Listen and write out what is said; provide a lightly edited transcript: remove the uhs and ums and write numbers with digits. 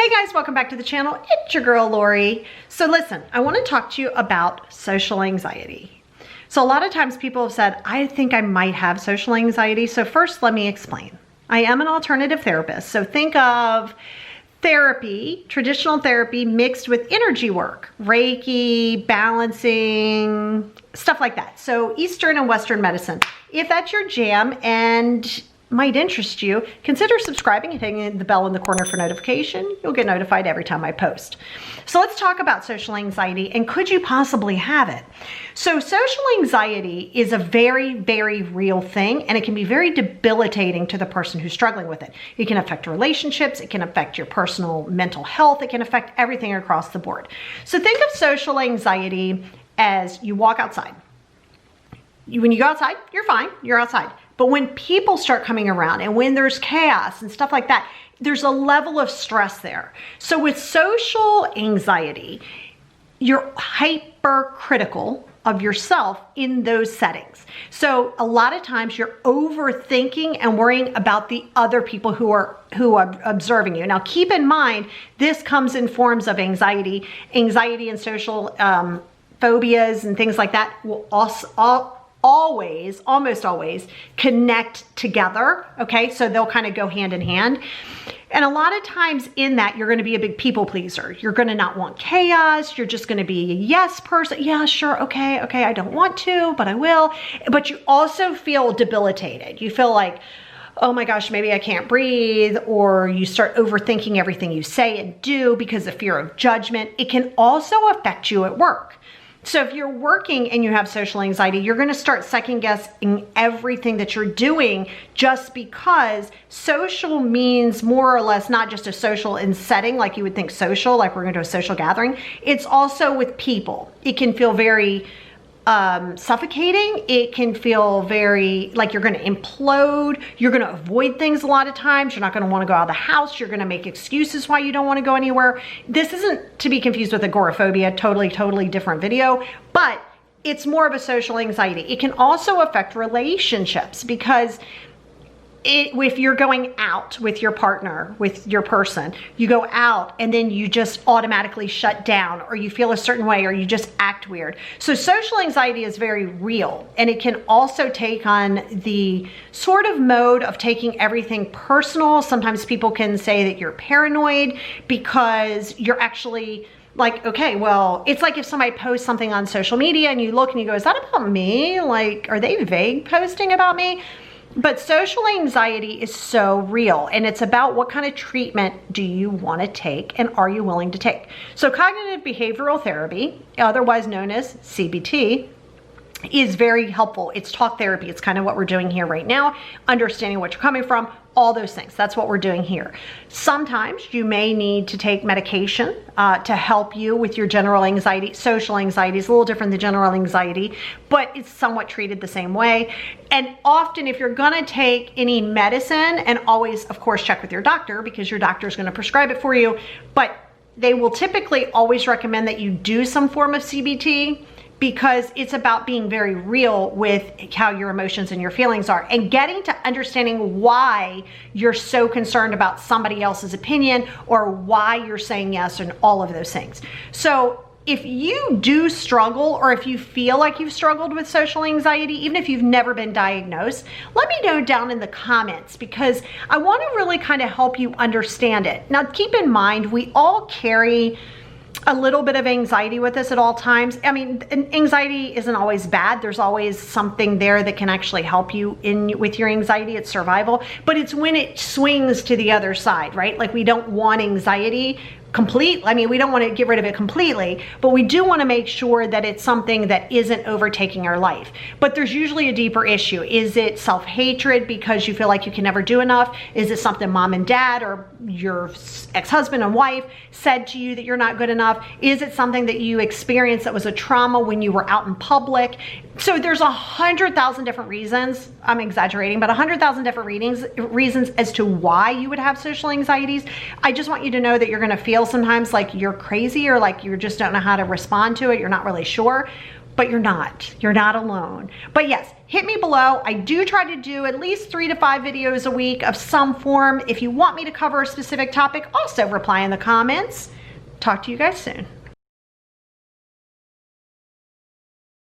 Hey guys, welcome back to the channel. It's your girl Lori. So listen, I want to talk to you about social anxiety. So a lot of times people have said, I think I might have social anxiety. So first, let me explain. I am an alternative therapist. So think of therapy, traditional therapy mixed with energy work, Reiki, balancing, stuff like that. So Eastern and Western medicine. If that's your jam and might interest you, consider subscribing and hitting the bell in the corner for notification. You'll get notified every time I post. So let's talk about social anxiety and could you possibly have it? So social anxiety is a very, very real thing and it can be very debilitating to the person who's struggling with it. It can affect relationships, it can affect your personal mental health, it can affect everything across the board. So think of social anxiety as you walk outside. When you go outside, you're fine, you're outside. But when people start coming around and when there's chaos and stuff like that, there's a level of stress there. So with social anxiety, you're hypercritical of yourself in those settings. So a lot of times you're overthinking and worrying about the other people who are observing you. Now keep in mind, this comes in forms of anxiety and social phobias and things like that will also almost always connect together, okay? So they'll kind of go hand in hand. And a lot of times in that, you're gonna be a big people pleaser. You're gonna not want chaos. You're just gonna be a yes person. Yeah, sure, okay, I don't want to, but I will. But you also feel debilitated. You feel like, oh my gosh, maybe I can't breathe, or you start overthinking everything you say and do because of fear of judgment. It can also affect you at work. So if you're working and you have social anxiety, you're going to start second guessing everything that you're doing just because social means more or less not just a social in setting like you would think social, like we're going to a social gathering. It's also with people. It can feel very suffocating. It can feel very like you're going to implode. You're going to avoid things a lot of times. You're not going to want to go out of the house. You're going to make excuses why you don't want to go anywhere. This isn't to be confused with agoraphobia, totally different video, but it's more of a social anxiety. It can also affect relationships because if you're going out with your partner, with your person, you go out and then you just automatically shut down or you feel a certain way or you just act weird. So social anxiety is very real and it can also take on the sort of mode of taking everything personal. Sometimes people can say that you're paranoid because you're actually like, okay, well, it's like if somebody posts something on social media and you look and you go, is that about me? Like, are they vague posting about me? But social anxiety is so real and it's about what kind of treatment do you want to take and are you willing to take? So cognitive behavioral therapy, otherwise known as CBT, is very helpful. It's talk therapy. It's kind of what we're doing here right now, understanding what you're coming from, all those things. That's what we're doing here. Sometimes you may need to take medication to help you with your general anxiety. Social anxiety is a little different than general anxiety, but it's somewhat treated the same way. And often if you're gonna take any medicine, and always, of course, check with your doctor because your doctor is gonna prescribe it for you, but they will typically always recommend that you do some form of CBT because it's about being very real with how your emotions and your feelings are and getting to understanding why you're so concerned about somebody else's opinion or why you're saying yes and all of those things. So if you do struggle or if you feel like you've struggled with social anxiety, even if you've never been diagnosed, let me know down in the comments because I want to really kind of help you understand it. Now keep in mind, we all carry a little bit of anxiety with us at all times. I mean, anxiety isn't always bad. There's always something there that can actually help you with your anxiety. It's survival, but it's when it swings to the other side, right? Like we don't want anxiety complete. I mean, we don't want to get rid of it completely, but we do want to make sure that it's something that isn't overtaking our life. But there's usually a deeper issue. Is it self-hatred because you feel like you can never do enough? Is it something mom and dad or your ex-husband and wife said to you that you're not good enough? Is it something that you experienced that was a trauma when you were out in public? So there's 100,000 different reasons, I'm exaggerating, but 100,000 different reasons as to why you would have social anxieties. I just want you to know that you're gonna feel sometimes like you're crazy or like you just don't know how to respond to it, you're not really sure. but you're not. You're not alone. But yes, hit me below. I do try to do at least 3 to 5 videos a week of some form. If you want me to cover a specific topic, also reply in the comments. Talk to you guys soon.